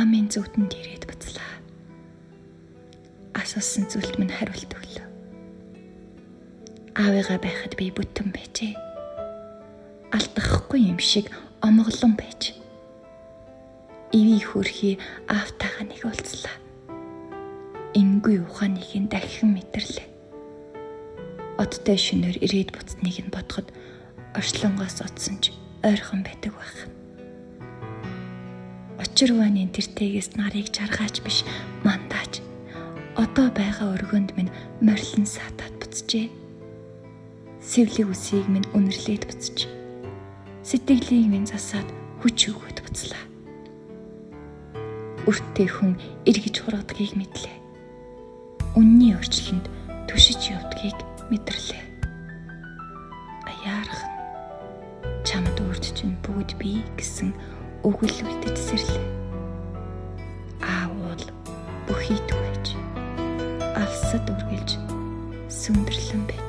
минь зүудэнд ирээд буцлаа. Асуусан зүйлд минь хариулт өглөө. Аавыгаа байхад би бүтэн байжээ. Алдахгүй юм шиг омголон байж. Иви хөрхи аавтайгаа нэг уулзлаа. Энгүй ухааныг нь дахин мэдэрлээ. Одтой шөнөөр ирээд буцныг нь бодоход орчлонгоос утсан ч ойрхон байдаг байх. Очирваны тэртээс нарыг жаргаач биш мандааж одоо байгаа өргөнд минь морилн саатаад буцжээ. Сэвлийн үсийг минь үнэрлээд буцж. Сэтгэлийг минь засаад хүч өгөөд буцлаа. Өртөө хүн эргэж хургадгийг мэдлээ. Үнний орчлонд түшиж явдгийг мэдэрлээ. Аяарах чамд урд чинь бүгд би гэсэн өгөл үлдэж сэрлээ. Аавал бүхий түгэж алсад үргэлж сүндэрлэн байж.